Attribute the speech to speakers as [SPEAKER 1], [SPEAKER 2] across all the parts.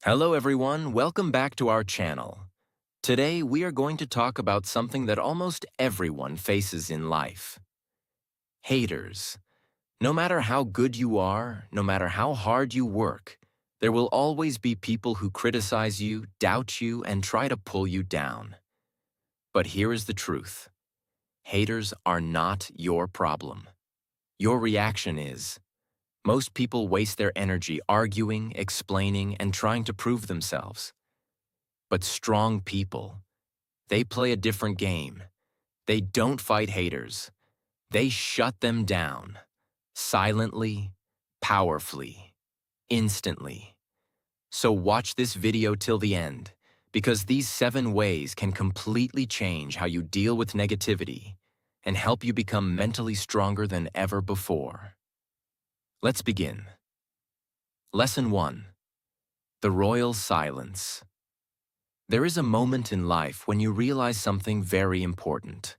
[SPEAKER 1] Hello everyone, welcome back to our channel. Today we are going to talk about something that almost everyone faces in life. Haters. No matter how good you are, no matter how hard you work, there will always be people who criticize you, doubt you, and try to pull you down. But here is the truth. Haters are not your problem. Your reaction is. Most people waste their energy arguing, explaining, and trying to prove themselves. But strong people, they play a different game. They don't fight haters. They shut them down. Silently, powerfully, instantly. So watch this video till the end, because these 7 ways can completely change how you deal with negativity and help you become mentally stronger than ever before. Let's begin. Lesson 1. The Royal Silence. There is a moment in life when you realize something very important.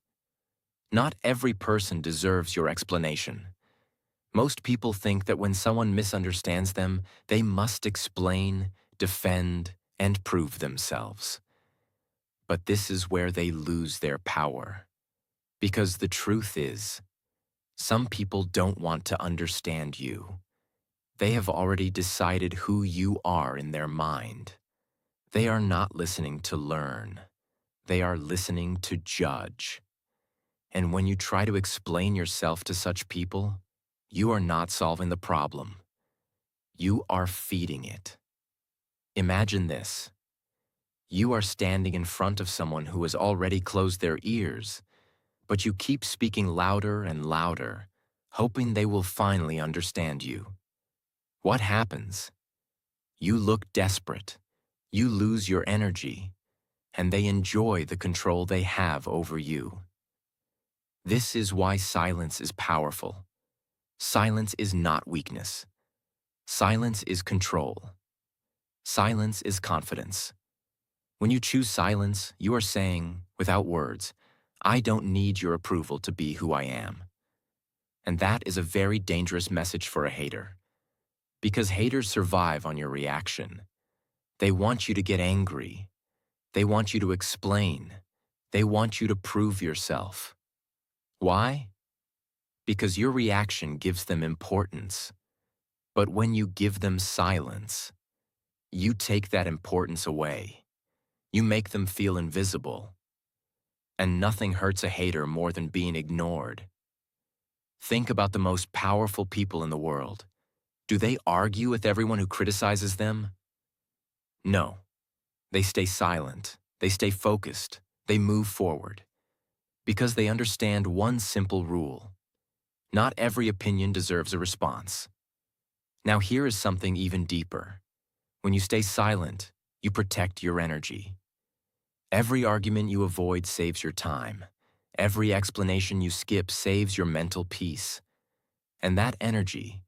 [SPEAKER 1] Not every person deserves your explanation. Most people think that when someone misunderstands them, they must explain, defend, and prove themselves. But this is where they lose their power. Because the truth is, some people don't want to understand you. They have already decided who you are in their mind. They are not listening to learn. They are listening to judge. And when you try to explain yourself to such people, you are not solving the problem. You are feeding it. Imagine this. You are standing in front of someone who has already closed their ears, but you keep speaking louder and louder, hoping they will finally understand you. What happens? You look desperate. You lose your energy, and they enjoy the control they have over you. This is why silence is powerful. Silence is not weakness. Silence is control. Silence is confidence. When you choose silence, you are saying, without words, I don't need your approval to be who I am. And that is a very dangerous message for a hater. Because haters survive on your reaction. They want you to get angry. They want you to explain. They want you to prove yourself. Why? Because your reaction gives them importance. But when you give them silence, you take that importance away. You make them feel invisible. And nothing hurts a hater more than being ignored. Think about the most powerful people in the world. Do they argue with everyone who criticizes them? No. They stay silent. They stay focused. They move forward. Because they understand one simple rule. Not every opinion deserves a response. Now here is something even deeper. When you stay silent, you protect your energy. Every argument you avoid saves your time. Every explanation you skip saves your mental peace. And that energy,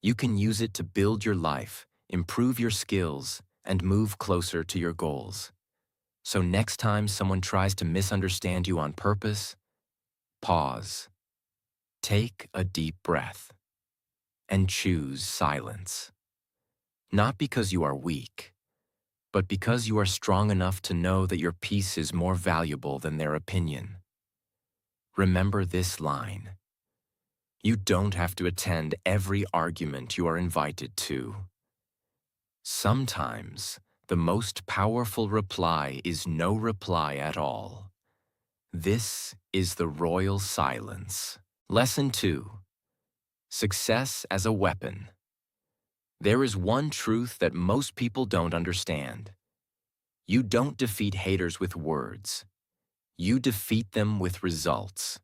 [SPEAKER 1] you can use it to build your life, improve your skills, and move closer to your goals. So next time someone tries to misunderstand you on purpose, pause. Take a deep breath. And choose silence. Not because you are weak, but because you are strong enough to know that your peace is more valuable than their opinion. Remember this line. You don't have to attend every argument you are invited to. Sometimes, the most powerful reply is no reply at all. This is the royal silence. Lesson 2. Success as a weapon. There is one truth that most people don't understand. You don't defeat haters with words. You defeat them with results.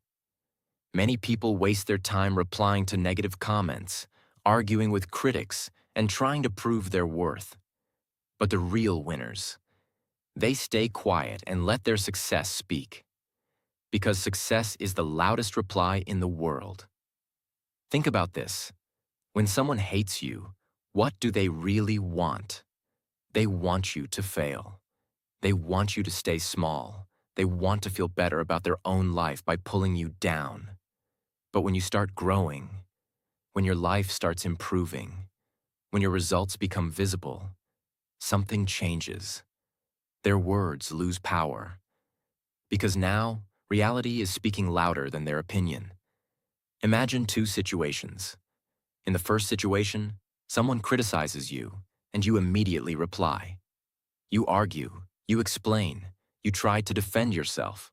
[SPEAKER 1] Many people waste their time replying to negative comments, arguing with critics, and trying to prove their worth. But the real winners, they stay quiet and let their success speak. Because success is the loudest reply in the world. Think about this. When someone hates you, what do they really want? They want you to fail. They want you to stay small. They want to feel better about their own life by pulling you down. But when you start growing, when your life starts improving, when your results become visible, something changes. Their words lose power. Because now, reality is speaking louder than their opinion. Imagine two situations. In the first situation, someone criticizes you, and you immediately reply. You argue, you explain, you try to defend yourself.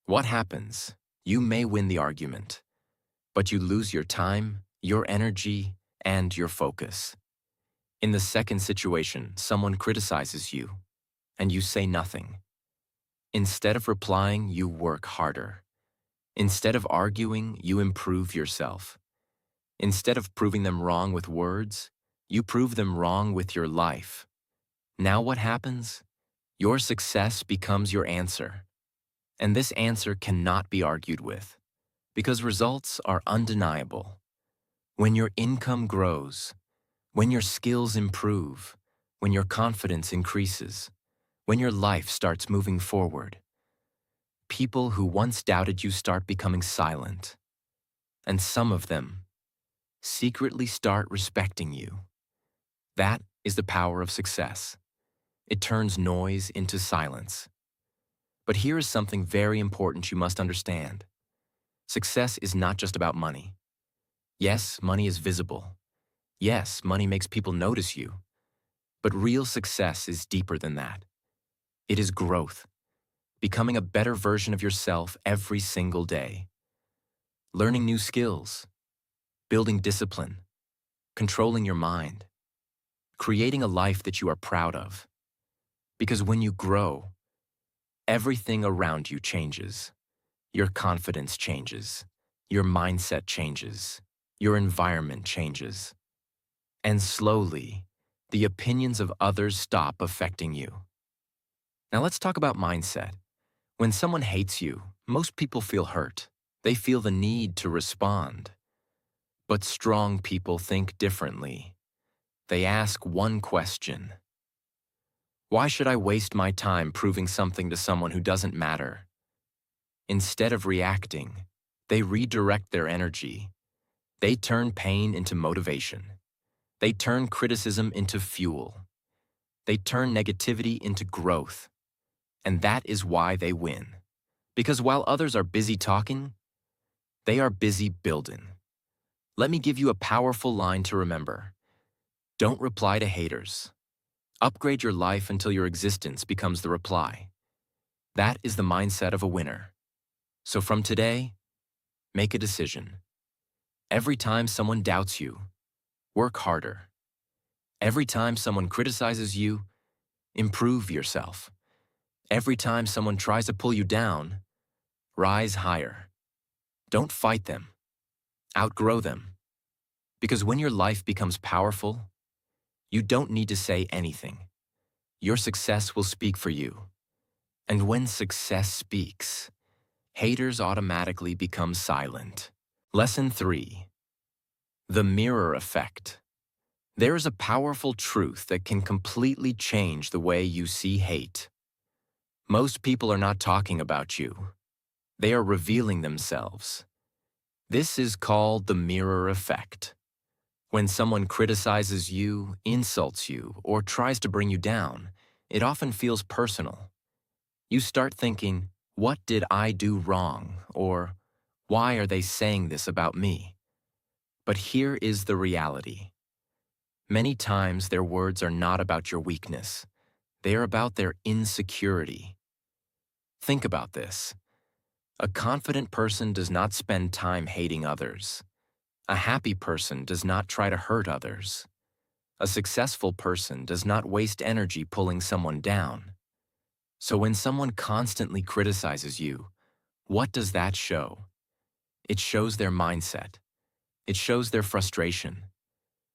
[SPEAKER 1] What happens? You may win the argument, but you lose your time, your energy, and your focus. In the second situation, someone criticizes you, and you say nothing. Instead of replying, you work harder. Instead of arguing, you improve yourself. Instead of proving them wrong with words, you prove them wrong with your life. Now what happens? Your success becomes your answer. And this answer cannot be argued with, because results are undeniable. When your income grows, when your skills improve, when your confidence increases, when your life starts moving forward, people who once doubted you start becoming silent. And some of them secretly start respecting you. That is the power of success. It turns noise into silence. But here is something very important you must understand. Success is not just about money. Yes, money is visible. Yes, money makes people notice you. But real success is deeper than that. It is growth, becoming a better version of yourself every single day. Learning new skills, building discipline, controlling your mind, creating a life that you are proud of. Because when you grow, everything around you changes. Your confidence changes. Your mindset changes. Your environment changes. And slowly, the opinions of others stop affecting you. Now let's talk about mindset. When someone hates you, most people feel hurt. They feel the need to respond. But strong people think differently. They ask one question. Why should I waste my time proving something to someone who doesn't matter? Instead of reacting, they redirect their energy. They turn pain into motivation. They turn criticism into fuel. They turn negativity into growth. And that is why they win. Because while others are busy talking, they are busy building. Let me give you a powerful line to remember. Don't reply to haters. Upgrade your life until your existence becomes the reply. That is the mindset of a winner. So from today, make a decision. Every time someone doubts you, work harder. Every time someone criticizes you, improve yourself. Every time someone tries to pull you down, rise higher. Don't fight them. Outgrow them. Because when your life becomes powerful, you don't need to say anything. Your success will speak for you. And when success speaks, haters automatically become silent. Lesson 3. The mirror effect. There is a powerful truth that can completely change the way you see hate. Most people are not talking about you. They are revealing themselves. This is called the mirror effect. When someone criticizes you, insults you, or tries to bring you down, it often feels personal. You start thinking, what did I do wrong? Or, why are they saying this about me? But here is the reality. Many times their words are not about your weakness. They are about their insecurity. Think about this. A confident person does not spend time hating others. A happy person does not try to hurt others. A successful person does not waste energy pulling someone down. So when someone constantly criticizes you, what does that show? It shows their mindset. It shows their frustration.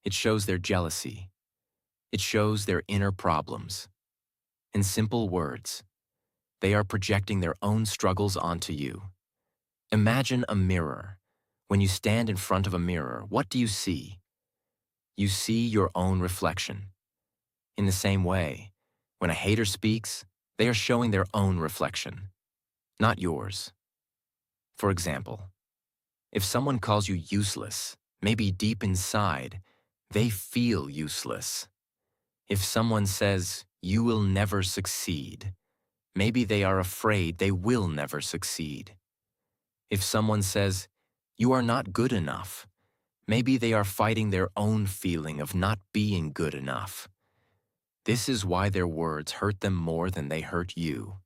[SPEAKER 1] It shows their jealousy. It shows their inner problems. In simple words, they are projecting their own struggles onto you. Imagine a mirror. When you stand in front of a mirror, what do you see? You see your own reflection. In the same way, when a hater speaks, they are showing their own reflection, not yours. For example, if someone calls you useless, maybe deep inside, they feel useless. If someone says, "You will never succeed," maybe they are afraid they will never succeed. If someone says, "You are not good enough," maybe they are fighting their own feeling of not being good enough. This is why their words hurt them more than they hurt you.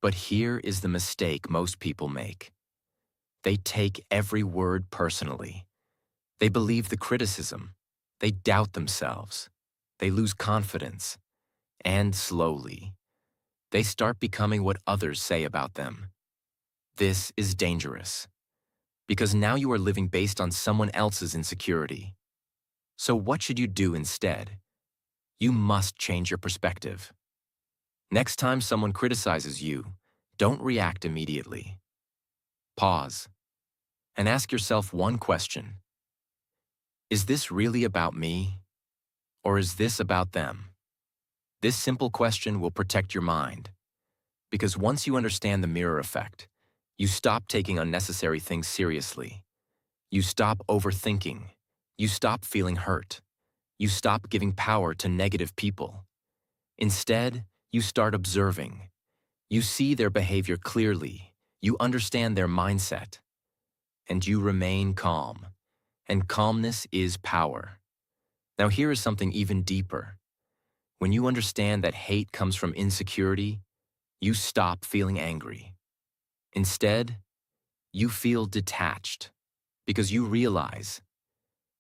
[SPEAKER 1] But here is the mistake most people make. They take every word personally. They believe the criticism. They doubt themselves. They lose confidence. And slowly, they start becoming what others say about them. This is dangerous, because now you are living based on someone else's insecurity. So what should you do instead? You must change your perspective. Next time someone criticizes you, don't react immediately. Pause and ask yourself one question. Is this really about me, or is this about them? This simple question will protect your mind, because once you understand the mirror effect, you stop taking unnecessary things seriously. You stop overthinking. You stop feeling hurt. You stop giving power to negative people. Instead, you start observing. You see their behavior clearly. You understand their mindset. And you remain calm. And calmness is power. Now here is something even deeper. When you understand that hate comes from insecurity, you stop feeling angry. Instead, you feel detached, because you realize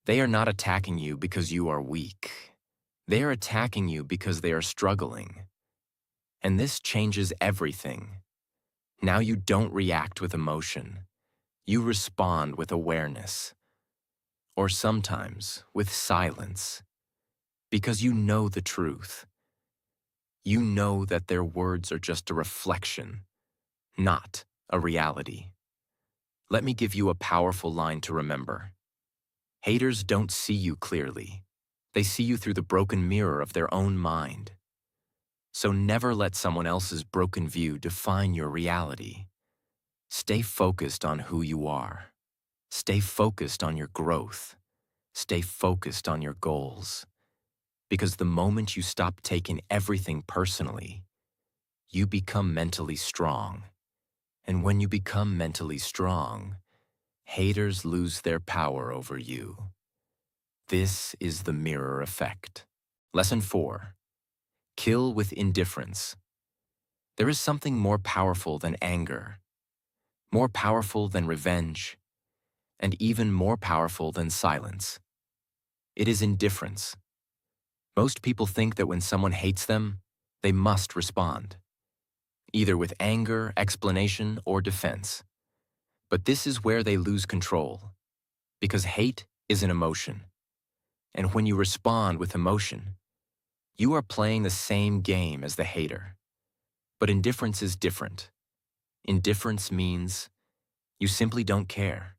[SPEAKER 1] they are not attacking you because you are weak. They are attacking you because they are struggling. And this changes everything. Now you don't react with emotion. You respond with awareness. Or sometimes with silence. Because you know the truth. You know that their words are just a reflection, not a reality. Let me give you a powerful line to remember. Haters don't see you clearly. They see you through the broken mirror of their own mind. So never let someone else's broken view define your reality. Stay focused on who you are. Stay focused on your growth. Stay focused on your goals. Because the moment you stop taking everything personally, you become mentally strong. And when you become mentally strong, haters lose their power over you. This is the mirror effect. Lesson 4. Kill with indifference. There is something more powerful than anger, more powerful than revenge, and even more powerful than silence. It is indifference. Most people think that when someone hates them, they must respond, either with anger, explanation, or defense. But this is where they lose control, because hate is an emotion. And when you respond with emotion, you are playing the same game as the hater. But indifference is different. Indifference means you simply don't care.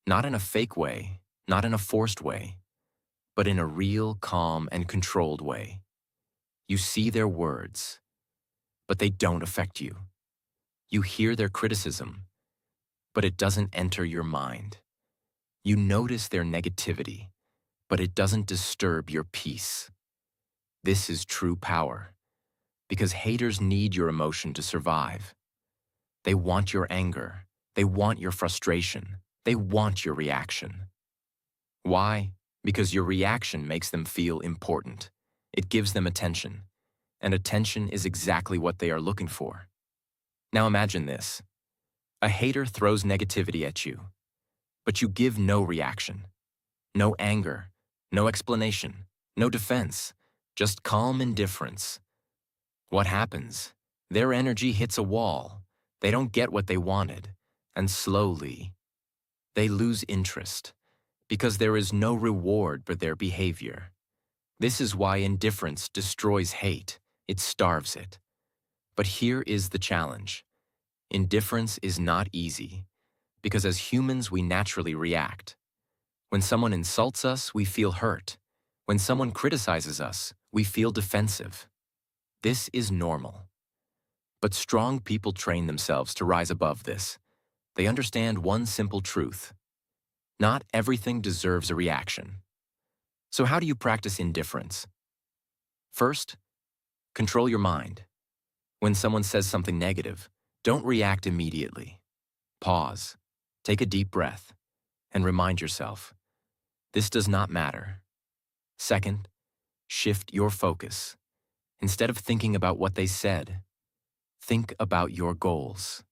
[SPEAKER 1] Not in a fake way, not in a forced way, but in a real, calm, and controlled way. You see their words, but they don't affect you. You hear their criticism, but it doesn't enter your mind. You notice their negativity, but it doesn't disturb your peace. This is true power, because haters need your emotion to survive. They want your anger. They want your frustration. They want your reaction. Why? Because your reaction makes them feel important. It gives them attention. And attention is exactly what they are looking for. Now imagine this. A hater throws negativity at you, but you give no reaction, no anger, no explanation, no defense, just calm indifference. What happens? Their energy hits a wall. They don't get what they wanted, and slowly, they lose interest, because there is no reward for their behavior. This is why indifference destroys hate. It starves it. But here is the challenge. Indifference is not easy, because as humans we naturally react. When someone insults us, we feel hurt. When someone criticizes us, we feel defensive. This is normal. But strong people train themselves to rise above this. They understand one simple truth. Not everything deserves a reaction. So how do you practice indifference? First, control your mind. When someone says something negative, don't react immediately. Pause, take a deep breath, and remind yourself, this does not matter. Second, shift your focus. Instead of thinking about what they said, think about your goals.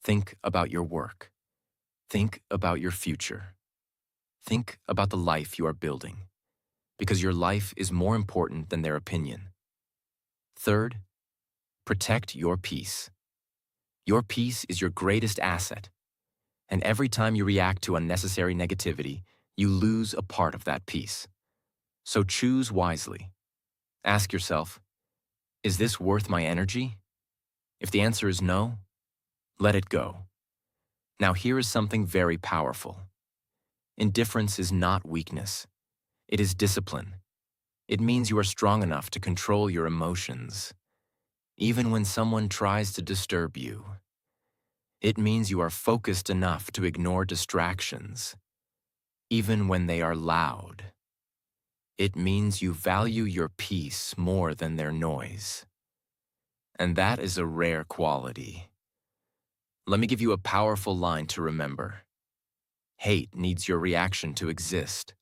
[SPEAKER 1] Think about your work. Think about your future. Think about the life you are building, because your life is more important than their opinion. Third, protect your peace. Your peace is your greatest asset, and every time you react to unnecessary negativity, you lose a part of that peace. So choose wisely. Ask yourself, is this worth my energy? If the answer is no, let it go. Now here is something very powerful. Indifference is not weakness. It is discipline. It means you are strong enough to control your emotions, even when someone tries to disturb you. It means you are focused enough to ignore distractions, even when they are loud. It means you value your peace more than their noise. And that is a rare quality. Let me give you a powerful line to remember. Hate needs your reaction to exist.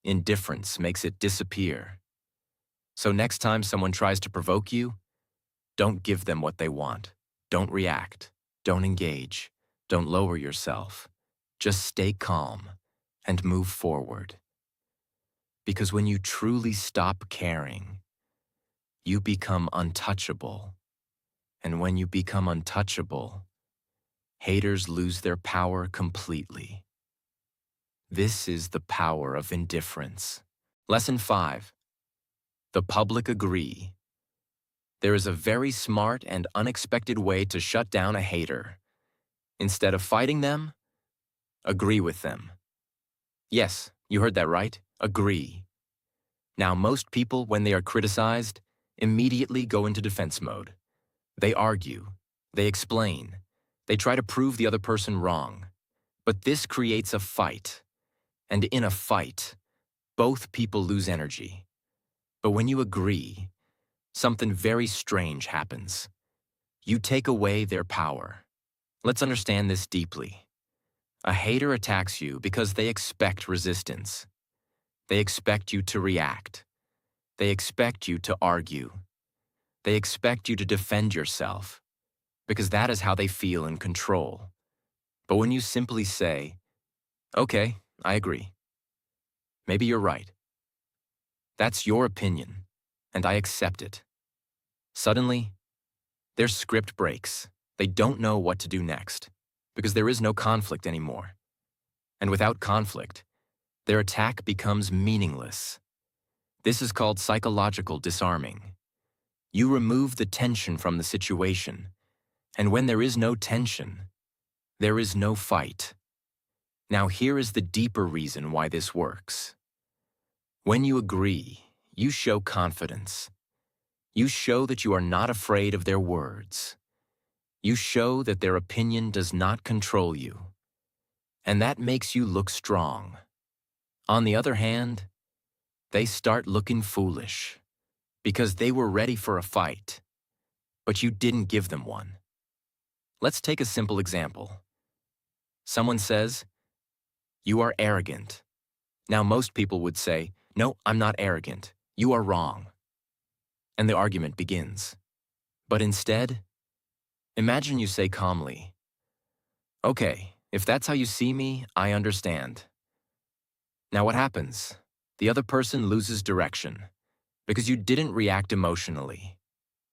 [SPEAKER 1] Indifference makes it disappear. So next time someone tries to provoke you, don't give them what they want. Don't react. Don't engage. Don't lower yourself. Just stay calm and move forward. Because when you truly stop caring, you become untouchable. And when you become untouchable, haters lose their power completely. This is the power of indifference. Lesson 5. The public agree. There is a very smart and unexpected way to shut down a hater. Instead of fighting them, agree with them. Yes, you heard that right. Agree. Now, most people, when they are criticized, immediately go into defense mode. They argue. They explain. They try to prove the other person wrong. But this creates a fight. And in a fight, both people lose energy. But when you agree, something very strange happens. You take away their power. Let's understand this deeply. A hater attacks you because they expect resistance. They expect you to react. They expect you to argue. They expect you to defend yourself, because that is how they feel in control. But when you simply say, okay, I agree. Maybe you're right. That's your opinion, and I accept it. Suddenly, their script breaks. They don't know what to do next, because there is no conflict anymore. And without conflict, their attack becomes meaningless. This is called psychological disarming. You remove the tension from the situation, and when there is no tension, there is no fight. Now here is the deeper reason why this works. When you agree, you show confidence. You show that you are not afraid of their words. You show that their opinion does not control you. And that makes you look strong. On the other hand, they start looking foolish because they were ready for a fight, but you didn't give them one. Let's take a simple example. Someone says, "You are arrogant." Now most people would say, "No, I'm not arrogant. You are wrong." And the argument begins. But instead, imagine you say calmly, "Okay, if that's how you see me, I understand." Now what happens? The other person loses direction because you didn't react emotionally.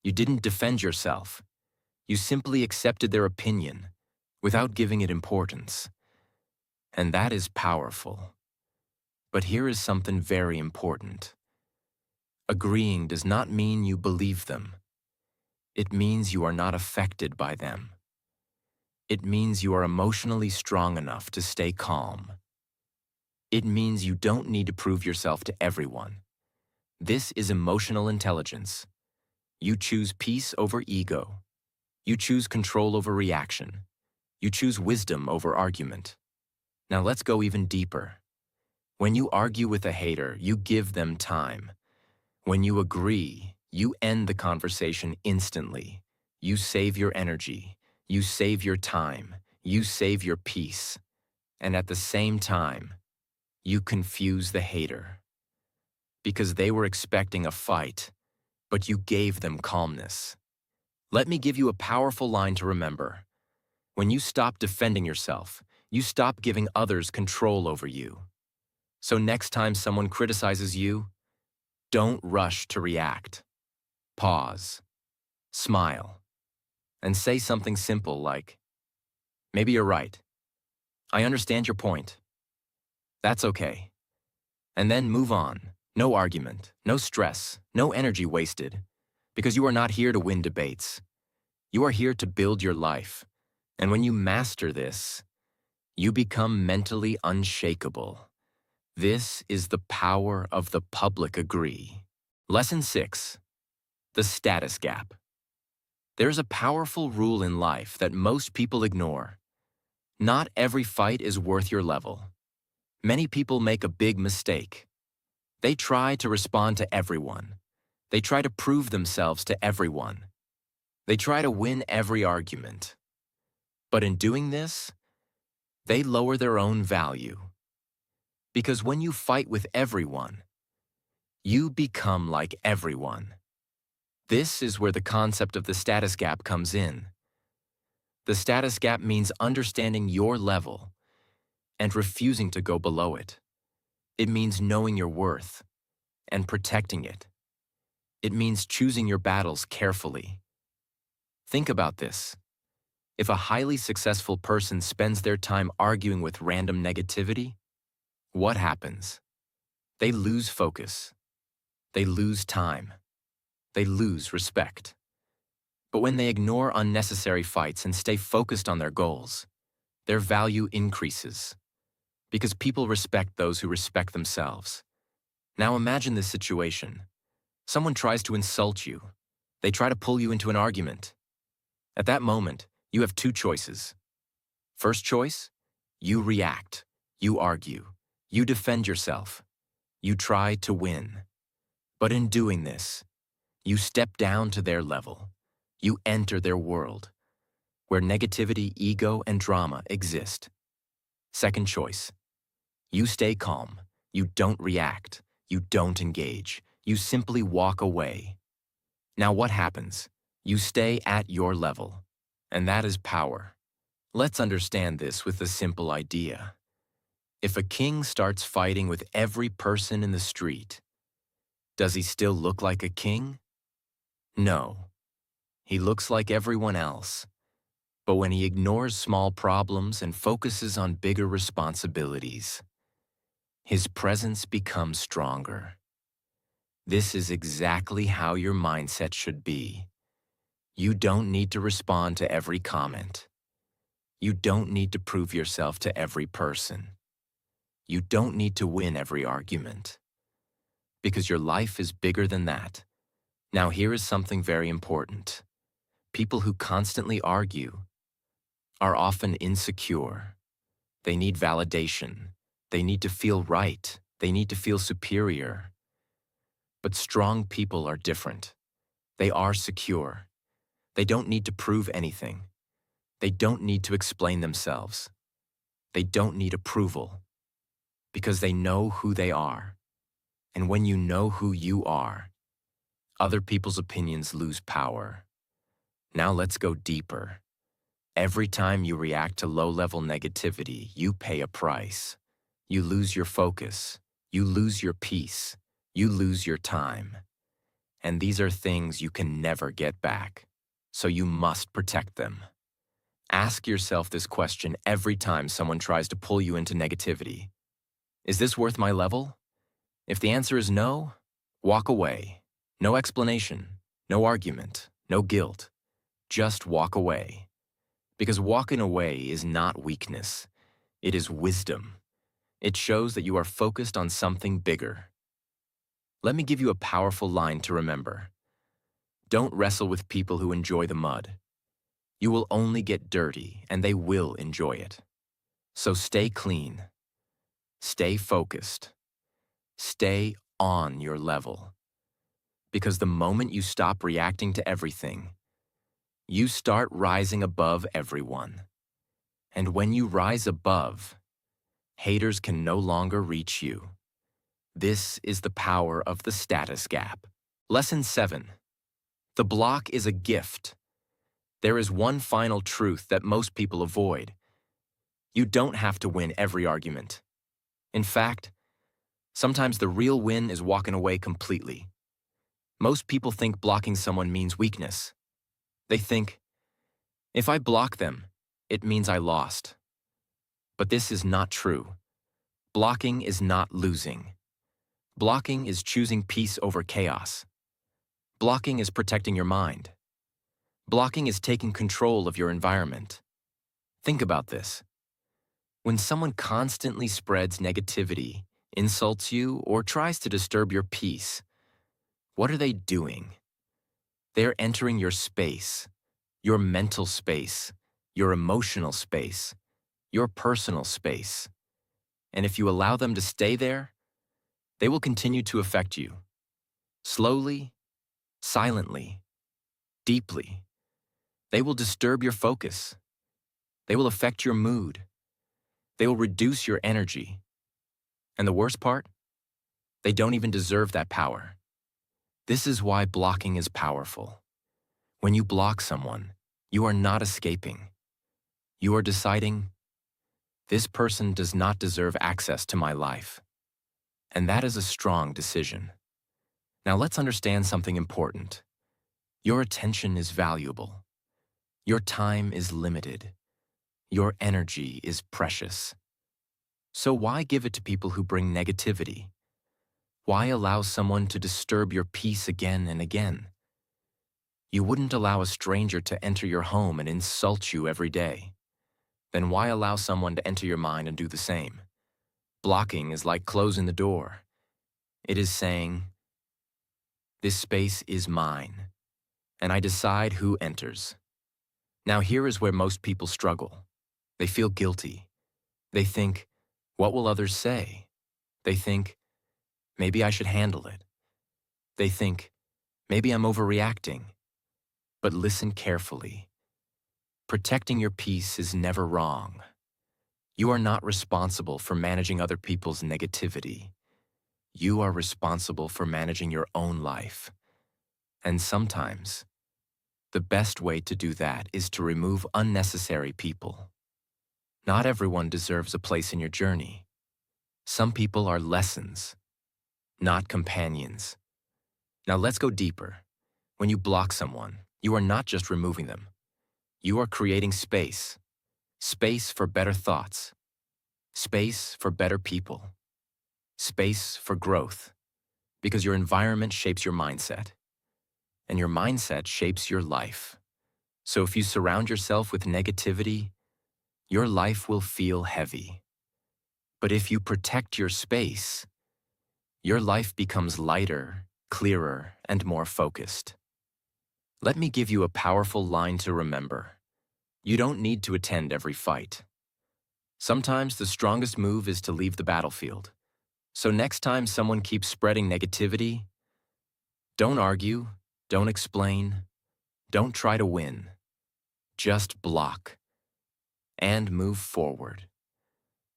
[SPEAKER 1] You didn't defend yourself. You simply accepted their opinion without giving it importance. And that is powerful. But here is something very important. Agreeing does not mean you believe them. It means you are not affected by them. It means you are emotionally strong enough to stay calm. It means you don't need to prove yourself to everyone. This is emotional intelligence. You choose peace over ego. You choose control over reaction. You choose wisdom over argument. Now let's go even deeper. When you argue with a hater, you give them time. When you agree, you end the conversation instantly. You save your energy. You save your time. You save your peace. And at the same time, you confuse the hater. Because they were expecting a fight, but you gave them calmness. Let me give you a powerful line to remember. When you stop defending yourself, you stop giving others control over you. So next time someone criticizes you, don't rush to react. Pause, smile, and say something simple like, "Maybe you're right. I understand your point. That's okay." And then move on. No argument, no stress, no energy wasted. Because you are not here to win debates. You are here to build your life. And when you master this, you become mentally unshakable. This is the power of the public agree. Lesson 6. The status gap. There's a powerful rule in life that most people ignore. Not every fight is worth your level. Many people make a big mistake. They try to respond to everyone. They try to prove themselves to everyone. They try to win every argument. But in doing this, they lower their own value. Because when you fight with everyone, you become like everyone. This is where the concept of the status gap comes in. The status gap means understanding your level and refusing to go below it. It means knowing your worth and protecting it. It means choosing your battles carefully. Think about this. If a highly successful person spends their time arguing with random negativity, what happens? They lose focus. They lose time. They lose respect. But when they ignore unnecessary fights and stay focused on their goals, their value increases. Because people respect those who respect themselves. Now imagine this situation. Someone tries to insult you. They try to pull you into an argument. At that moment, you have two choices. First choice, you react, you argue, you defend yourself, you try to win. But in doing this, you step down to their level. You enter their world, where negativity, ego, and drama exist. Second choice, you stay calm, you don't react, you don't engage, you simply walk away. Now what happens? You stay at your level, and that is power. Let's understand this with a simple idea. If a king starts fighting with every person in the street, does he still look like a king? No. He looks like everyone else. But when he ignores small problems and focuses on bigger responsibilities, his presence becomes stronger. This is exactly how your mindset should be. You don't need to respond to every comment. You don't need to prove yourself to every person. You don't need to win every argument. Because your life is bigger than that. Now here is something very important. People who constantly argue are often insecure. They need validation. They need to feel right. They need to feel superior. But strong people are different. They are secure. They don't need to prove anything. They don't need to explain themselves. They don't need approval. Because they know who they are. And when you know who you are, other people's opinions lose power. Now let's go deeper. Every time you react to low-level negativity, you pay a price. You lose your focus. You lose your peace. You lose your time. And these are things you can never get back. So you must protect them. Ask yourself this question every time someone tries to pull you into negativity. Is this worth my level? If the answer is no, walk away. No explanation, no argument, no guilt. Just walk away. Because walking away is not weakness. It is wisdom. It shows that you are focused on something bigger. Let me give you a powerful line to remember. Don't wrestle with people who enjoy the mud. You will only get dirty, and they will enjoy it. So stay clean. Stay focused. Stay on your level. Because the moment you stop reacting to everything, you start rising above everyone. And when you rise above, haters can no longer reach you. This is the power of the status gap. Lesson 7. The block is a gift. There is one final truth that most people avoid. You don't have to win every argument. In fact, sometimes the real win is walking away completely. Most people think blocking someone means weakness. They think, if I block them, it means I lost. But this is not true. Blocking is not losing. Blocking is choosing peace over chaos. Blocking is protecting your mind. Blocking is taking control of your environment. Think about this. When someone constantly spreads negativity, insults you, or tries to disturb your peace, what are they doing? They're entering your space, your mental space, your emotional space, your personal space. And if you allow them to stay there, they will continue to affect you. Slowly, silently, deeply. They will disturb your focus. They will affect your mood. They will reduce your energy. And the worst part? They don't even deserve that power. This is why blocking is powerful. When you block someone, you are not escaping. You are deciding, this person does not deserve access to my life. And that is a strong decision. Now let's understand something important. Your attention is valuable. Your time is limited. Your energy is precious. So why give it to people who bring negativity? Why allow someone to disturb your peace again and again? You wouldn't allow a stranger to enter your home and insult you every day. Then why allow someone to enter your mind and do the same? Blocking is like closing the door. It is saying, this space is mine, and I decide who enters. Now here is where most people struggle. They feel guilty. They think, what will others say? They think, maybe I should handle it. They think, maybe I'm overreacting. But listen carefully. Protecting your peace is never wrong. You are not responsible for managing other people's negativity. You are responsible for managing your own life. And sometimes, the best way to do that is to remove unnecessary people. Not everyone deserves a place in your journey. Some people are lessons, not companions. Now let's go deeper. When you block someone, you are not just removing them. You are creating space. Space for better thoughts. Space for better people. Space for growth. Because your environment shapes your mindset. And your mindset shapes your life. So if you surround yourself with negativity, your life will feel heavy. But if you protect your space, your life becomes lighter, clearer, and more focused. Let me give you a powerful line to remember. You don't need to attend every fight. Sometimes the strongest move is to leave the battlefield. So next time someone keeps spreading negativity, don't argue, don't explain, don't try to win. Just block and move forward.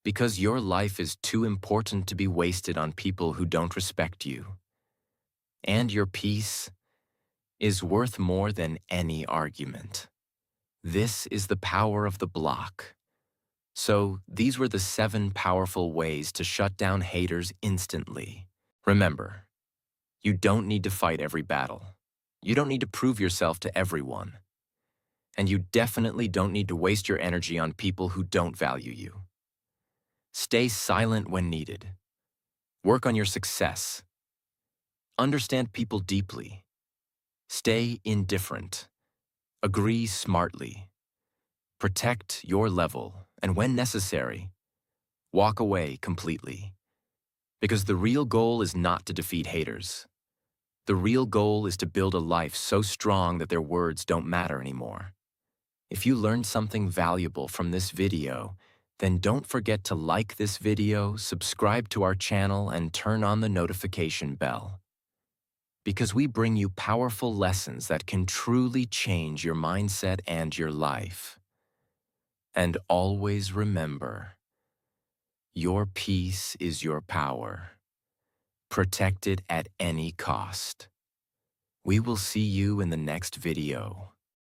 [SPEAKER 1] Because your life is too important to be wasted on people who don't respect you. And your peace is worth more than any argument. This is the power of the block. So, these were the 7 powerful ways to shut down haters instantly. Remember, you don't need to fight every battle. You don't need to prove yourself to everyone. And you definitely don't need to waste your energy on people who don't value you. Stay silent when needed. Work on your success. Understand people deeply. Stay indifferent. Agree smartly. Protect your level, and when necessary, walk away completely. Because the real goal is not to defeat haters. The real goal is to build a life so strong that their words don't matter anymore. If you learned something valuable from this video, then don't forget to like this video, subscribe to our channel, and turn on the notification bell. because we bring you powerful lessons that can truly change your mindset and your life. And always remember, your peace is your power. Protect it at any cost. We will see you in the next video.